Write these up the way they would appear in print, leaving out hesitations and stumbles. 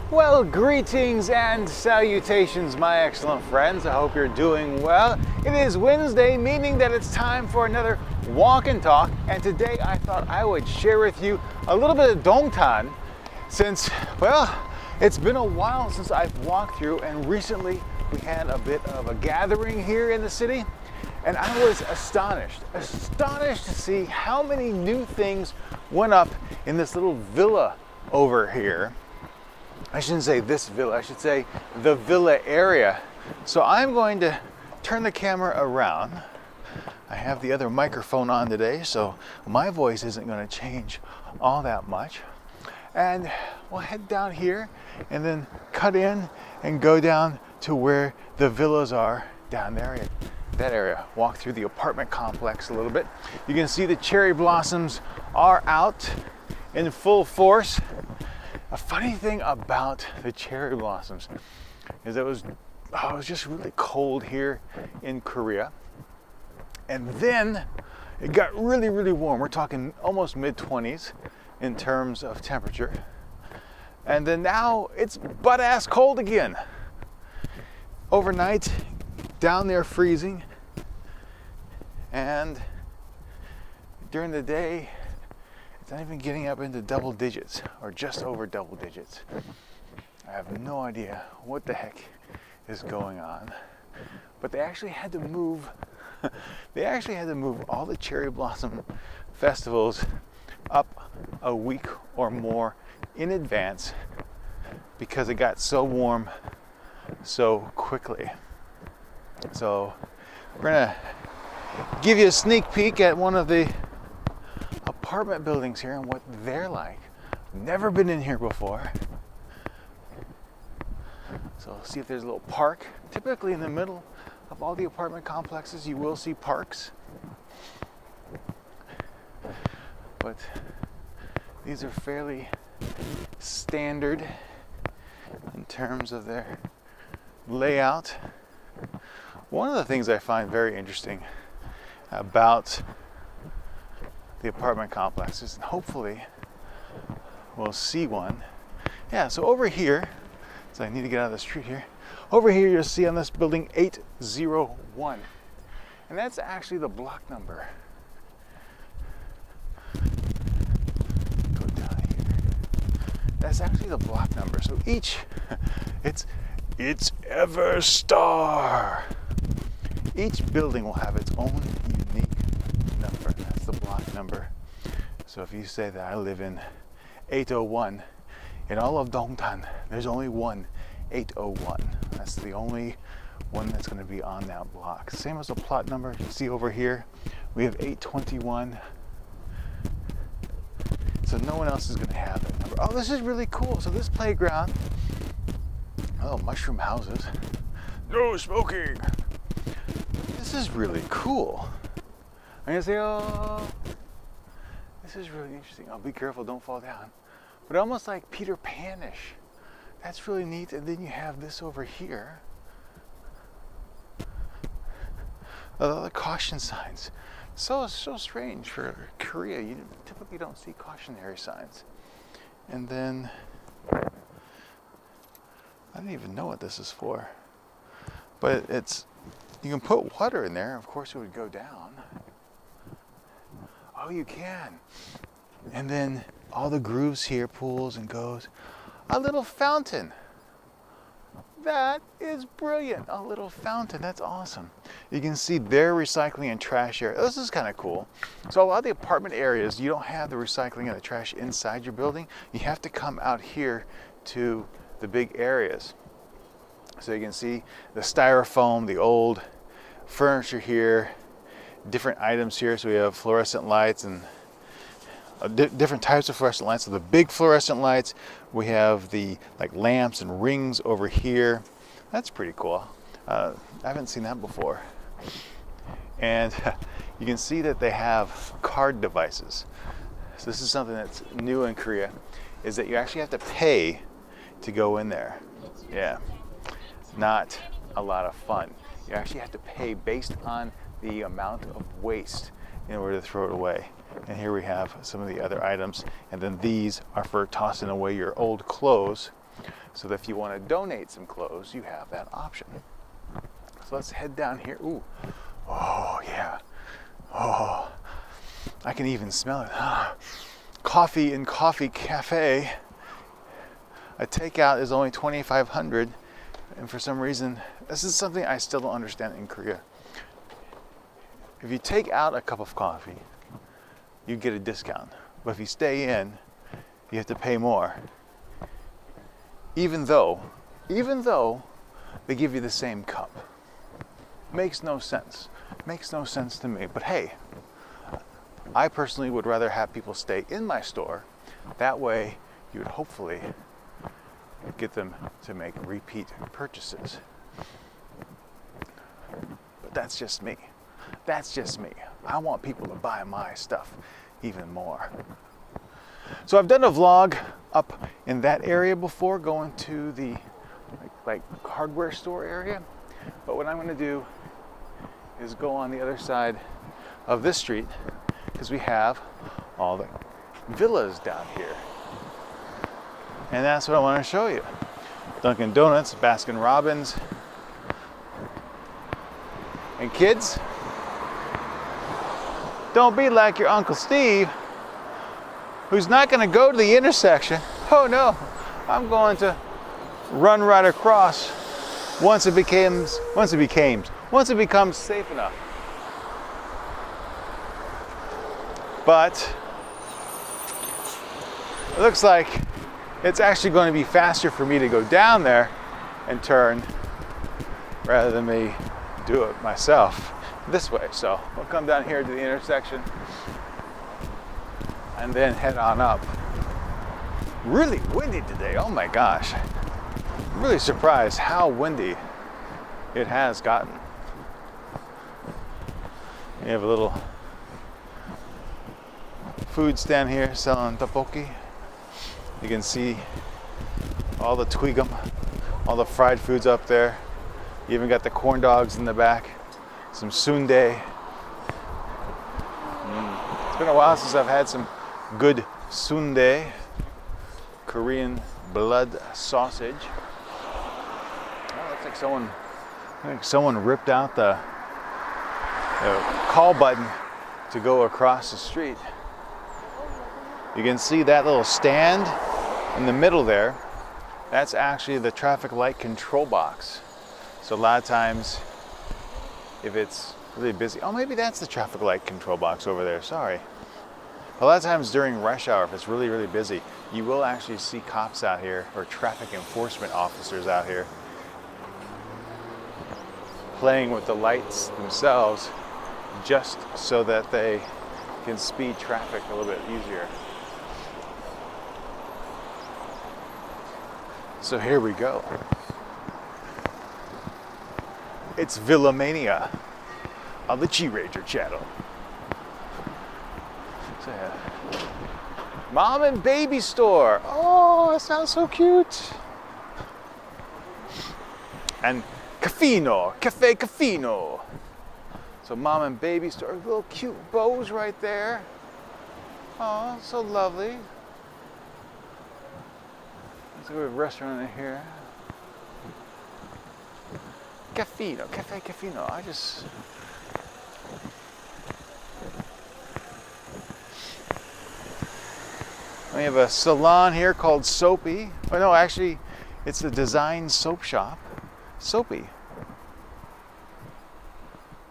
Well, greetings and salutations, my excellent friends. I hope you're doing well. It is Wednesday, meaning that it's time for another walk and talk. And today I thought I would share with you a little bit of Dongtan since, well, it's been a while since I've walked through, and recently we had a bit of a gathering here in the city. And I was astonished to see how many new things went up in this little villa over here. I shouldn't say this villa, I should say the villa area. So I'm going to turn the camera around. I have the other microphone on today, so my voice isn't going to change all that much. And we'll head down here and then cut in and go down to where the villas are down there. That area. Walk through the apartment complex a little bit. You can see the cherry blossoms are out in full force. A funny thing about the cherry blossoms is it was just really cold here in Korea, and then it got really warm. We're talking almost mid-20s in terms of temperature, and then now it's butt-ass cold again. Overnight down there freezing, and during the day it's not even getting up into double digits or just over double digits. I have no idea what the heck is going on, but they actually had to move all the cherry blossom festivals up a week or more in advance because it got so warm so quickly. So we're gonna give you a sneak peek at one of the apartment buildings here and what they're like. Never been in here before. So see if there's a little park. Typically in the middle of all the apartment complexes you will see parks. But these are fairly standard in terms of their layout. One of the things I find very interesting about the apartment complexes, and hopefully we'll see one. Yeah, so over here, so I need to get out of the street here. Over here you'll see on this building 801, and that's actually the block number. Go down here. That's actually the block number. So each, it's Everstar. Each building will have its own unique number. That's the block number. So if you say that I live in 801, in all of Dongtan, there's only one 801. That's the only one that's going to be on that block. Same as the plot number you see over here. We have 821. So no one else is going to have that number. Oh, this is really cool. So this playground, oh, mushroom houses. No smoking. This is really cool. I'm gonna say, oh, this is really interesting. Oh, be careful, don't fall down. But almost like Peter Pan-ish. That's really neat. And then you have this over here. The caution signs. So strange for Korea. You typically don't see cautionary signs. And then, I don't even know what this is for. But you can put water in there. Of course it would go down. Oh, you can. And then all the grooves here, pools and goes. A little fountain. That is brilliant. A little fountain. That's awesome. You can see their recycling and trash area. This is kind of cool. So a lot of the apartment areas, you don't have the recycling and the trash inside your building. You have to come out here to the big areas. So you can see the styrofoam, the old furniture here, different items here. So we have fluorescent lights and different types of fluorescent lights. So the big fluorescent lights, we have the like lamps and rings over here. That's pretty cool. I haven't seen that before. And you can see that they have card devices. So this is something that's new in Korea, is that you actually have to pay to go in there. Yeah. Not a lot of fun. You actually have to pay based on the amount of waste in order to throw it away. And here we have some of the other items, and then these are for tossing away your old clothes. so that if you want to donate some clothes, you have that option. So let's head down here. Ooh, oh yeah, oh, I can even smell it. Coffee and Coffee Cafe. A takeout is only $2,500, and for some reason, this is something I still don't understand in Korea. If you take out a cup of coffee, you get a discount. But if you stay in, you have to pay more. Even though they give you the same cup. Makes no sense. Makes no sense to me. But hey, I personally would rather have people stay in my store. That way, you would hopefully get them to make repeat purchases. But that's just me. That's just me. I want people to buy my stuff even more. So I've done a vlog up in that area before, going to the like hardware store area. But what I'm going to do is go on the other side of this street, because we have all the villas down here. And that's what I want to show you. Dunkin' Donuts, Baskin Robbins. And kids, don't be like your Uncle Steve, who's not going to go to the intersection. Oh no, I'm going to run right across once it becomes safe enough. But it looks like it's actually going to be faster for me to go down there and turn rather than me do it myself this way. So we'll come down here to the intersection and then head on up. Really windy today, oh my gosh. I'm really surprised how windy it has gotten. We have a little food stand here selling tteokbokki. You can see all the twigum, all the fried foods up there. You even got the corn dogs in the back, some sundae. It's been a while since I've had some good sundae, Korean blood sausage. Oh, looks like someone ripped out the call button to go across the street. You can see that little stand in the middle there. That's actually the traffic light control box. So a lot of times, if it's really busy, oh, maybe that's the traffic light control box over there, sorry. A lot of times during rush hour, if it's really, really busy, you will actually see cops out here, or traffic enforcement officers out here, playing with the lights themselves, just so that they can speed traffic a little bit easier. So here we go. It's Villamania on the QiRanger channel. So, mom and baby store. Oh, that sounds so cute. And Cafe Caffino. So mom and baby store, little cute bows right there. Oh, so lovely. Let's go to a restaurant in here. Cafe Caffino. We have a salon here called Soapy. Oh no, actually, it's a design soap shop. Soapy.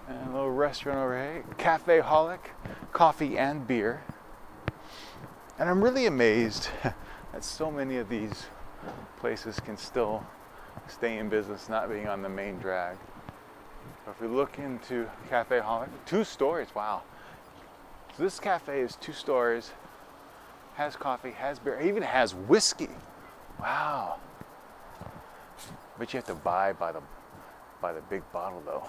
And a little restaurant over here. Cafe Holic, coffee and beer. And I'm really amazed that so many of these places can still stay in business, not being on the main drag. So if we look into Cafe Holic, 2 stories, wow. So this cafe is 2 stories, has coffee, has beer, even has whiskey. Wow. But you have to buy by the big bottle though.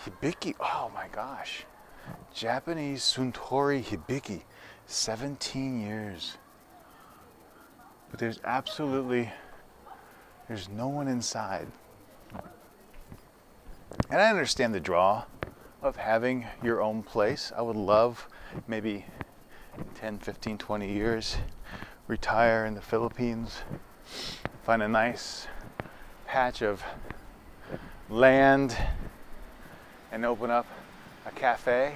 Hibiki, oh my gosh. Japanese Suntory Hibiki, 17 years. But there's no one inside. And I understand the draw of having your own place. I would love maybe 10, 15, 20 years, retire in the Philippines find a nice patch of land and open up a cafe.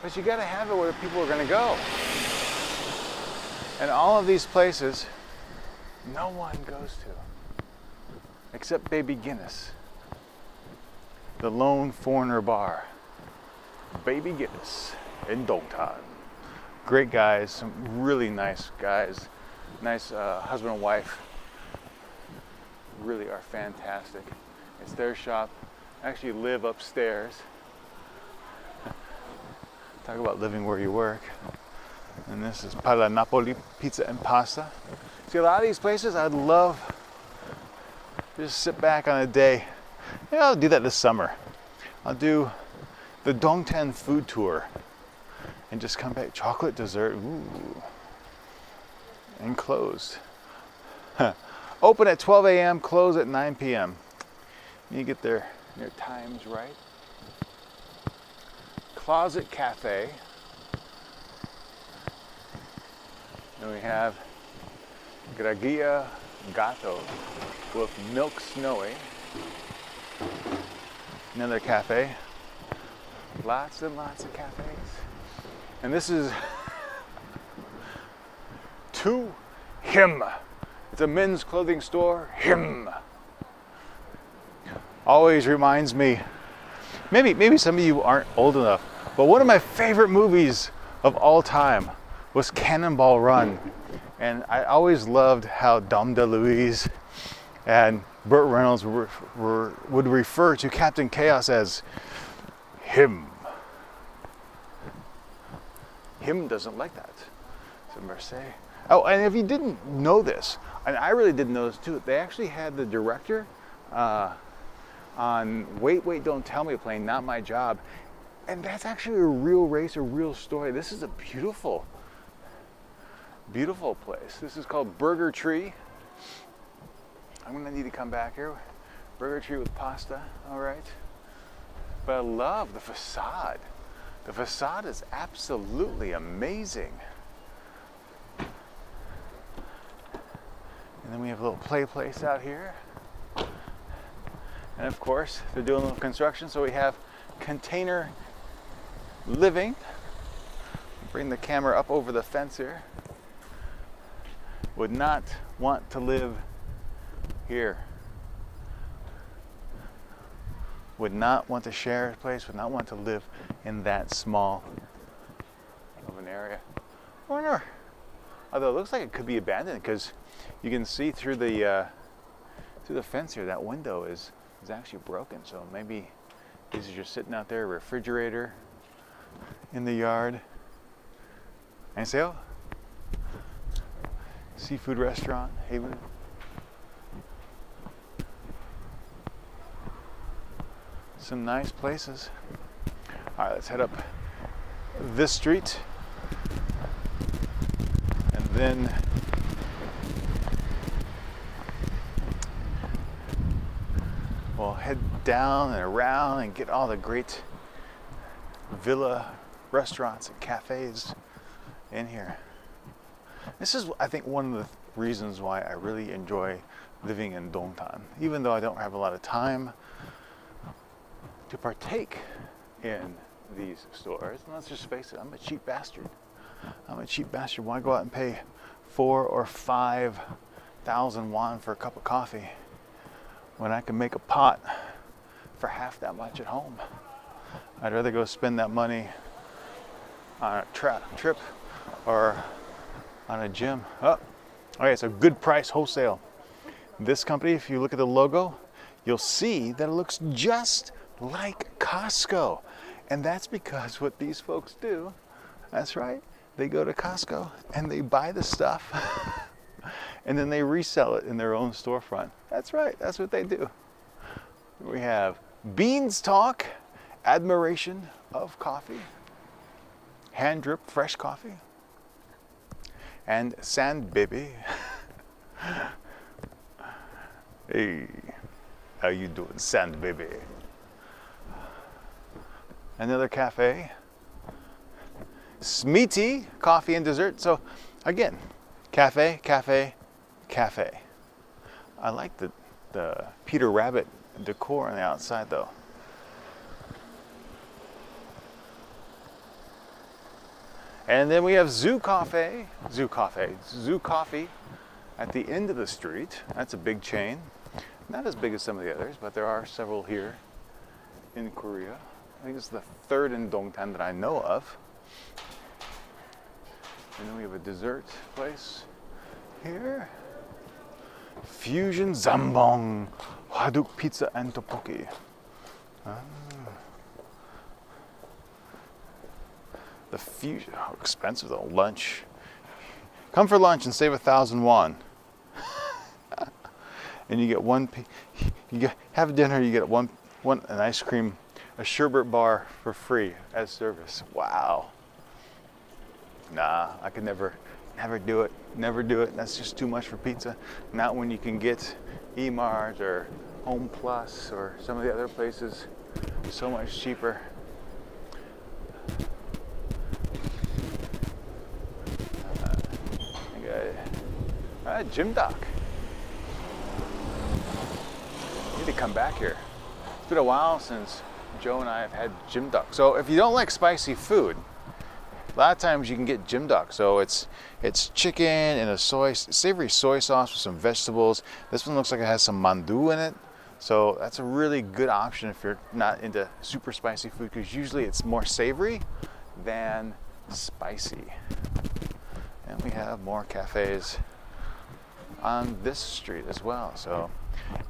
But you gotta have it where people are gonna go. And all of these places, no one goes to, except Baby Guinness, the lone foreigner bar. Baby Guinness in Dongtan. Great guys, some really nice guys, nice husband and wife, really are fantastic. It's their shop. I actually live upstairs. Talk about living where you work. And this is Pala Napoli Pizza and Pasta. See, a lot of these places I'd love to just sit back on a day. Yeah, I'll do that this summer. I'll do the Dongtan food tour and just come back. Chocolate dessert, ooh, and closed. Open at 12 a.m., close at 9 p.m. You get their times right. Closet Cafe. Then we have Gragia Gato with Milk Snowy. Another cafe. Lots and lots of cafes. And this is To Him. It's a men's clothing store. Him. Always reminds me, maybe some of you aren't old enough, but one of my favorite movies of all time was Cannonball Run. And I always loved how Dom DeLuise and Burt Reynolds would refer to Captain Chaos as him. Him doesn't like that. So Mercedes. Oh, and if you didn't know this, and I really didn't know this too, they actually had the director on Wait, Don't Tell Me playing Not My Job. And that's actually a real race, a real story. This is a beautiful, beautiful place. This is called Burger Tree. I'm gonna need to come back here. Burger Tree with pasta, all right. But I love the facade. The facade is absolutely amazing. And then we have a little play place out here. And of course, they're doing a little construction, so we have container living. Bring the camera up over the fence here. Would not want to live here. Would not want to share a place, would not want to live in that small of an area. I wonder, although it looks like it could be abandoned because you can see through the fence here, that window is actually broken. So maybe these are just sitting out there, refrigerator in the yard. And say, oh, seafood restaurant, Haven. Some nice places. All right, let's head up this street and then we'll head down and around and get all the great villa restaurants and cafes in here. This is, I think, one of the reasons why I really enjoy living in Dongtan, even though I don't have a lot of time to partake in these stores. And let's just face it, I'm a cheap bastard. I'm a cheap bastard. Why go out and pay 4,000 or 5,000 won for a cup of coffee when I can make a pot for half that much at home? I'd rather go spend that money on a trip or on a gym. Oh, okay, so good price wholesale. This company, if you look at the logo, you'll see that it looks just like Costco. And that's because what these folks do, that's right, they go to Costco and they buy the stuff and then they resell it in their own storefront. That's right, that's what they do. We have Beans Talk, admiration of coffee, hand drip fresh coffee, and Sand Baby. Hey, how you doing, Sand Baby? Another cafe, Smeaty, coffee and dessert. So again, cafe, cafe, cafe. I like the Peter Rabbit decor on the outside though. And then we have Zoo Coffee at the end of the street. That's a big chain. Not as big as some of the others, but there are several here in Korea. I think it's the third in Dongtan that I know of. And then we have a dessert place here. Fusion Zambong, Hwaduk Pizza and Tteokbokki. The fusion, how expensive though, lunch. Come for lunch and save 1,000 won. And you get have dinner, you get an ice cream, a sherbet bar for free as service. Wow. Nah, I could never do it. Never do it. That's just too much for pizza. Not when you can get E-Mart or Home Plus or some of the other places so much cheaper. Gym dock. Need to come back here. It's been a while since Joe and I have had gym duck. So if you don't like spicy food, a lot of times you can get gym duck. So it's chicken and a savory soy sauce with some vegetables. This one looks like it has some mandu in it. So that's a really good option if you're not into super spicy food, because usually it's more savory than spicy. And we have more cafes on this street as well. So,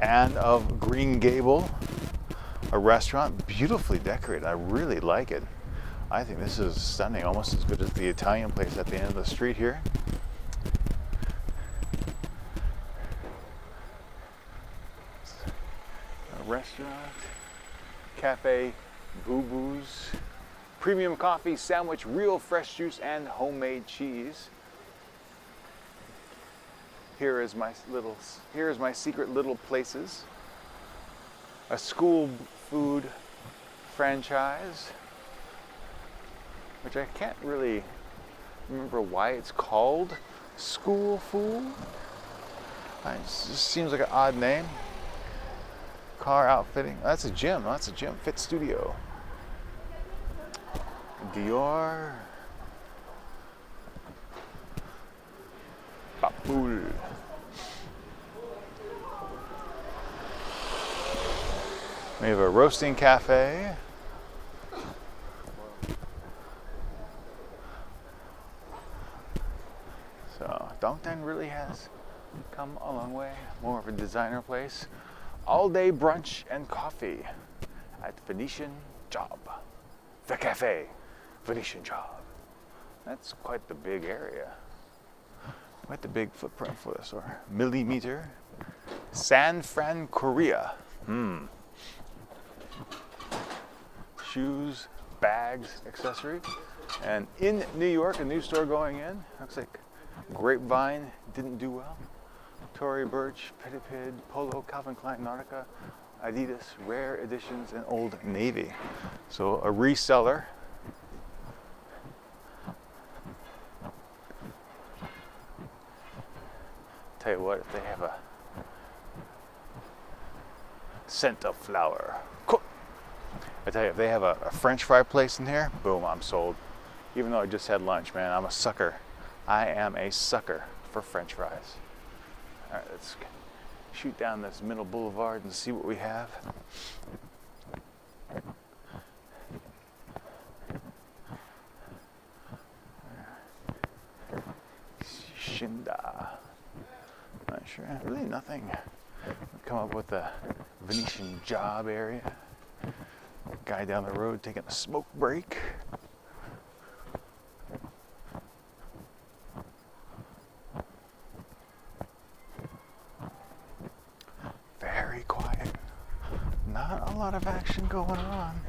and of Green Gable, a restaurant, beautifully decorated. I really like it. I think this is stunning, almost as good as the Italian place at the end of the street here. A restaurant, Cafe Boo Boo's, premium coffee, sandwich, real fresh juice, and homemade cheese. Here is my secret little places. A school food franchise, which I can't really remember why it's called school food. It just seems like an odd name. Car outfitting. That's a gym. That's a gym. Fit Studio. Dior. Papul. We have a roasting cafe. So Dongtan really has come a long way. More of a designer place. All day brunch and coffee at Venetian Job. The cafe, Venetian Job. That's quite the big area. Quite the big footprint for this, or millimeter. San Fran, Korea. Shoes, bags, accessory. And in New York, a new store going in. Looks like Grapevine didn't do well. Tory Burch, Petitpid, Polo, Calvin Klein, Nautica, Adidas, Rare Editions, and Old Navy. So a reseller. Tell you what, if they have a scent of flower. Cool. I tell you, if they have a French fry place in here, boom, I'm sold. Even though I just had lunch, man, I'm a sucker. I am a sucker for French fries. All right, let's shoot down this middle boulevard and see what we have. Shinda. Not sure, really nothing. Come up with the Venetian Job area. Guy down the road taking a smoke break. Very quiet. Not a lot of action going on.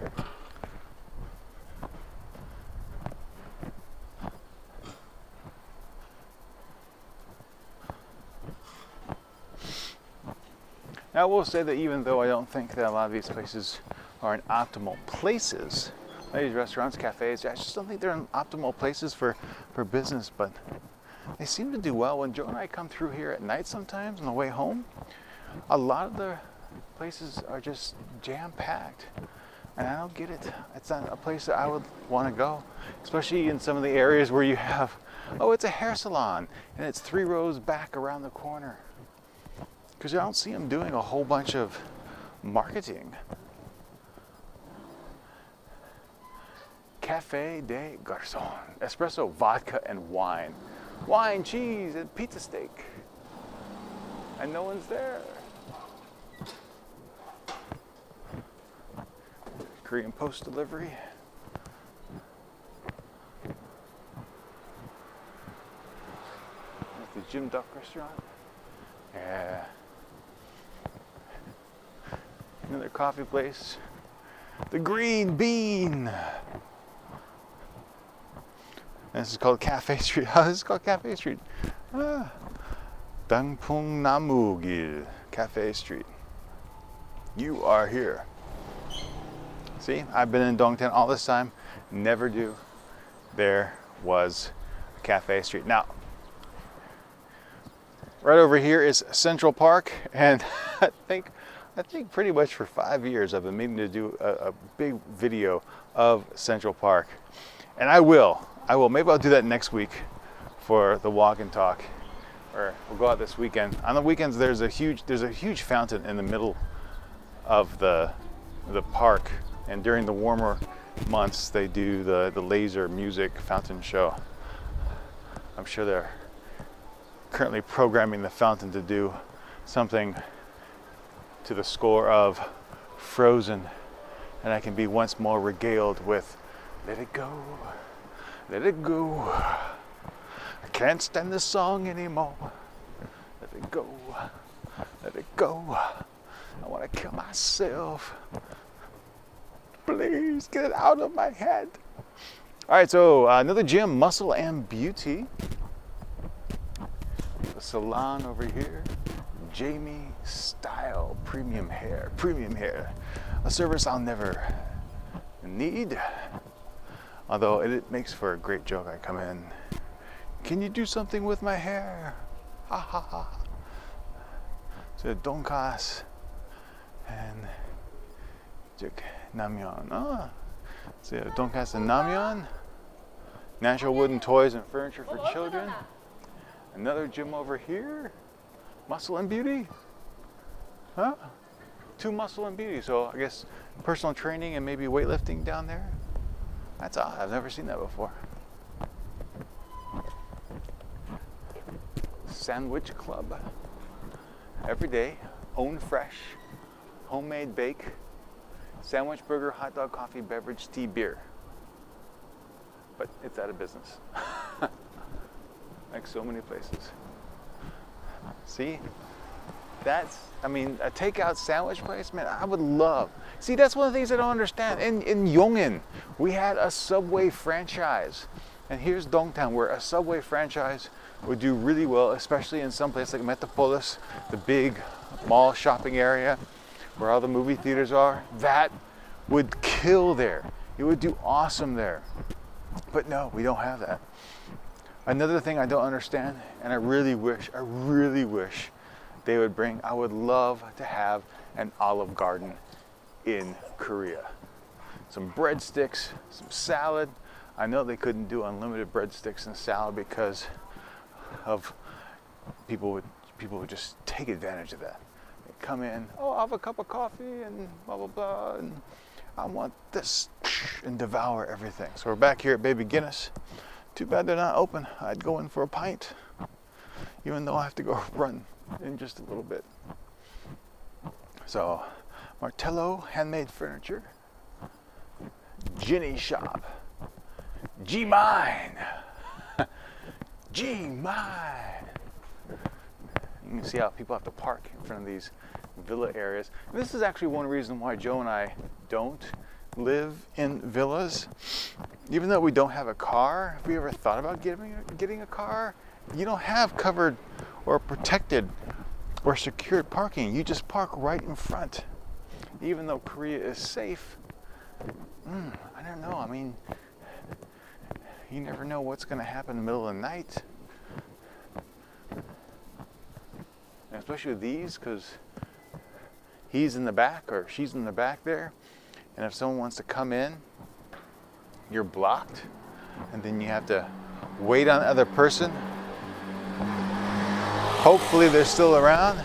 Now, I will say that even though I don't think that a lot of these places are in optimal places, these restaurants, cafes, I just don't think they're in optimal places for business, but they seem to do well. When Joe and I come through here at night sometimes on the way home, a lot of the places are just jam-packed. And I don't get it. It's not a place that I would want to go, especially in some of the areas where you have, oh, it's a hair salon, and it's 3 rows back around the corner. Because I don't see them doing a whole bunch of marketing. Cafe de Garçon, espresso, vodka, and wine. Wine, cheese, and pizza steak. And no one's there. Korean post delivery. That's the Jim Duck restaurant. Yeah. Another coffee place. The Green Bean. And this is called Cafe Street. Oh, this is called Cafe Street. Dongtan Namu Cafe Street. You are here. See, I've been in Dongtan all this time, never do. There was a Cafe Street. Now, right over here is Central Park, and I think pretty much for 5 years I've been meaning to do a big video of Central Park. And I will, maybe I'll do that next week for the walk and talk, or we'll go out this weekend. On the weekends there's a huge fountain in the middle of the park. And during the warmer months, they do the laser music fountain show. I'm sure they're currently programming the fountain to do something to the score of Frozen. And I can be once more regaled with, let it go, let it go. I can't stand this song anymore. Let it go, let it go. I want to kill myself. Please get it out of my head. All right, so another gym, Muscle and Beauty. The salon over here, Jamie Style Premium Hair. A service I'll never need. Although it makes for a great joke. I come in, can you do something with my hair? Ha ha ha. So donkas and namyeon. So donkas and namyeon. Natural wooden toys and furniture for children. Another gym over here. Muscle and Beauty. Huh? 2 Muscle and Beauty. So I guess personal training and maybe weightlifting down there. That's odd. I've never seen that before. Sandwich Club. Every day, own fresh, homemade bake, sandwich, burger, hot dog, coffee, beverage, tea, beer. But it's out of business. Like so many places. See? That's, I mean, a takeout sandwich place, man, I would love. See, that's one of the things I don't understand. In Yongin, we had a Subway franchise. And here's Dongtan, where a Subway franchise would do really well, especially in some place like Metropolis, the big mall shopping area where all the movie theaters are. That would kill there. It would do awesome there. But no, we don't have that. Another thing I don't understand, and I really wish they would bring, I would love to have an Olive Garden in Korea. Some breadsticks, some salad. I know they couldn't do unlimited breadsticks and salad because of people would just take advantage of that. They come in, oh, I'll have a cup of coffee and blah, blah, blah, and I want this, and devour everything. So we're back here at Baby Guinness. Too bad they're not open. I'd go in for a pint, even though I have to go run in just a little bit. So, Martello Handmade Furniture, Ginny Shop, G-Mine, G-Mine. You can see how people have to park in front of these villa areas. And this is actually one reason why Joe and I don't live in villas. Even though we don't have a car, if we ever thought about getting a car, you don't have covered or protected or secured parking. You just park right in front. Even though Korea is safe, I don't know. I mean, you never know what's going to happen in the middle of the night. especially with these, because he's in the back or she's in the back there. And if someone wants to come in, you're blocked. And then you have to wait on the other person. Hopefully they're still around.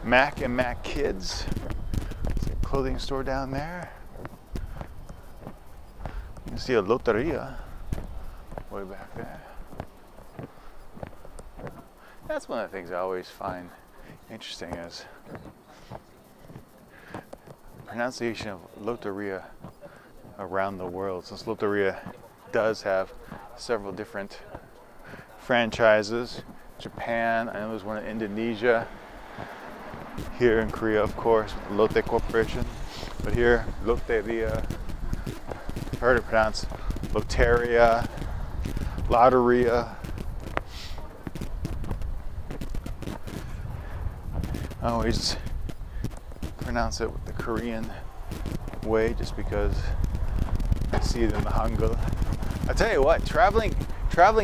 Mac and Mac Kids. It's a clothing store down there. You can see a loteria way back there. That's one of the things I always find interesting is pronunciation of loteria around the world. Since loteria does have several different franchises. Japan, I know there's one in Indonesia. Here in Korea, of course, with the Lotte Corporation. But here, loteria. I've heard it pronounced loteria, lotteria. I always pronounce it with the Korean way just because I see it in the Hangul. I tell you what, traveling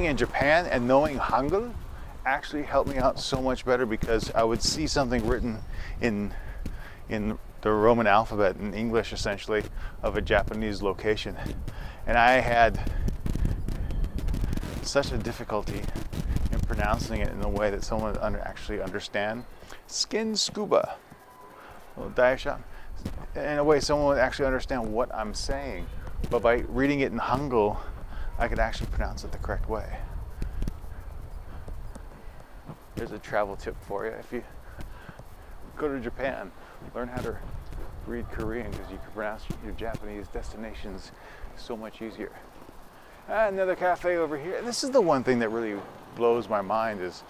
in Japan and knowing Hangul actually helped me out so much better, because I would see something written in the Roman alphabet in English, essentially, of a Japanese location, and I had such a difficulty in pronouncing it in a way that someone would actually understand. Skin scuba, a little dive shop. In a way, someone would actually understand what I'm saying, but by reading it in Hangul, I could actually pronounce it the correct way. Here's a travel tip for you. If you go to Japan, learn how to read Korean, because you can pronounce your Japanese destinations so much easier. Another cafe over here. This is the one thing that really blows my mind is,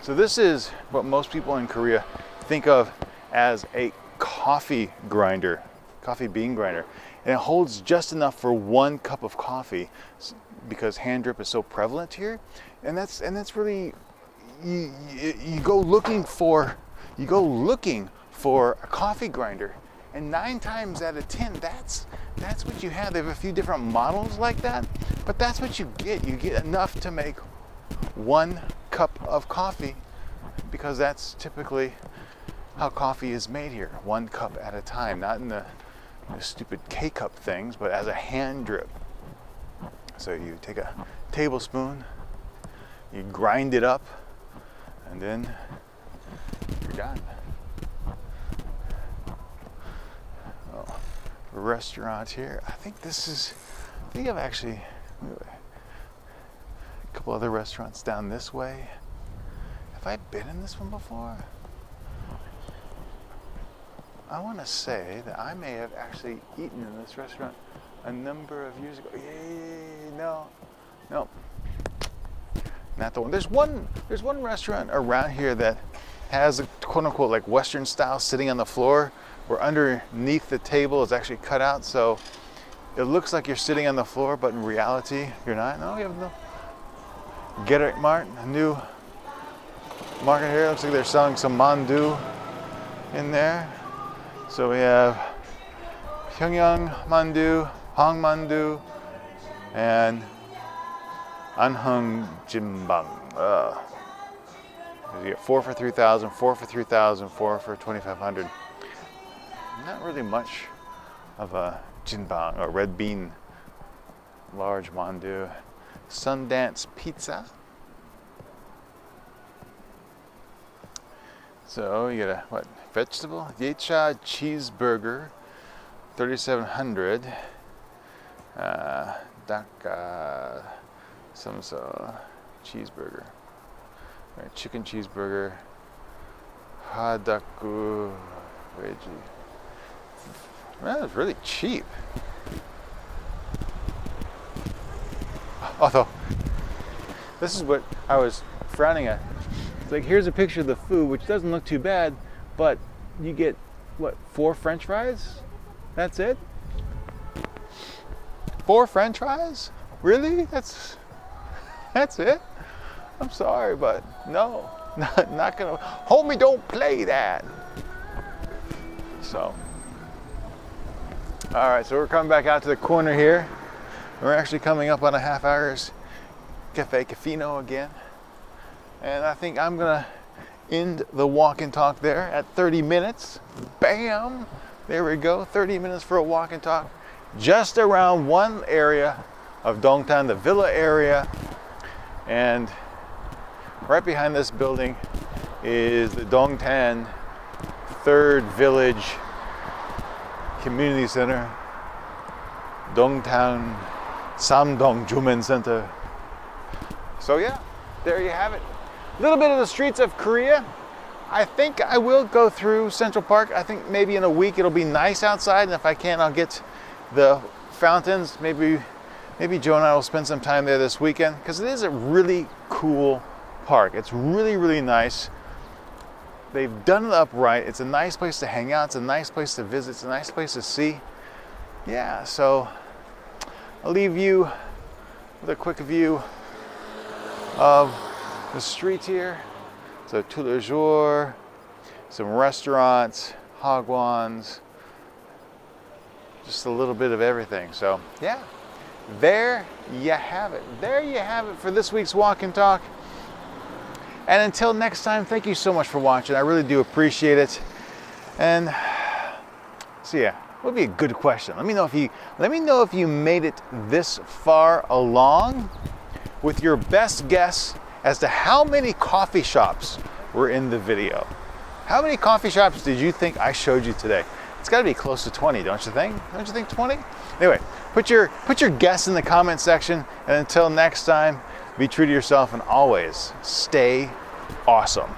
so this is what most people in Korea think of as a coffee grinder, coffee bean grinder. And it holds just enough for 1 cup of coffee, because hand drip is so prevalent here. And that's really, you go looking for a coffee grinder, and 9 times out of 10 that's what you have. They have a few different models like that, but that's what you get. You get enough to make 1 cup of coffee, because that's typically how coffee is made here, 1 cup at a time, not in the stupid K-cup things, but as a hand drip. So you take a tablespoon, you grind it up, and then you're done. Oh, restaurant here. I think I've actually, a couple other restaurants down this way. Have I been in this one before? I want to say that I may have actually eaten in this restaurant a number of years ago. No, not the one. There's one restaurant around here that has a quote-unquote like Western style sitting on the floor, where underneath the table is actually cut out, so it looks like you're sitting on the floor, but in reality you're not. No, you have no. Get It Mart, a new market here. Looks like they're selling some mandu in there. So we have Pyongyang mandu, Hong mandu, and Anhung jimbang. You get 4 for 3,000, 4 for 3,000, 4 for 2,500. Not really much of a jinbang, or red bean, large mandu. Sundance pizza. So you get a what? Vegetable? Yecha cheeseburger, 3,700. Daka samsa cheeseburger. Right, chicken cheeseburger. Hadaku veggie. Man, it's really cheap. Although, this is what I was frowning at. It's like, here's a picture of the food, which doesn't look too bad, but you get, what, 4 French fries? That's it? 4 French fries? Really? That's it? I'm sorry, but no, not gonna. Homie, don't play that. So, all right, so we're coming back out to the corner here. We're actually coming up on a half hour's Cafe Cafino again. And I think I'm gonna end the walk and talk there at 30 minutes. Bam! There we go, 30 minutes for a walk and talk. Just around one area of Dongtan, the villa area. And right behind this building is the Dongtan Third Village Community Center. Dongtan Samdong Jumen Center. So yeah, there you have it. A little bit of the streets of Korea. I think I will go through Central Park. I think maybe in a week it'll be nice outside, and if I can, I'll get the fountains. Maybe Joe and I will spend some time there this weekend, because it is a really cool park. It's really, really nice. They've done it up right. It's a nice place to hang out. It's a nice place to visit. It's a nice place to see. Yeah, so I'll leave you with a quick view of the streets here. So tous les jours, some restaurants, hagwons, just a little bit of everything. So yeah, there you have it. There you have it for this week's Walk and Talk. And until next time, thank you so much for watching. I really do appreciate it. And so yeah, what would be a good question? Let me know if you made it this far along with your best guess as to how many coffee shops were in the video. How many coffee shops did you think I showed you today? It's got to be close to 20, don't you think? Don't you think 20? Anyway, put your guess in the comment section, and until next time, be true to yourself and always stay awesome.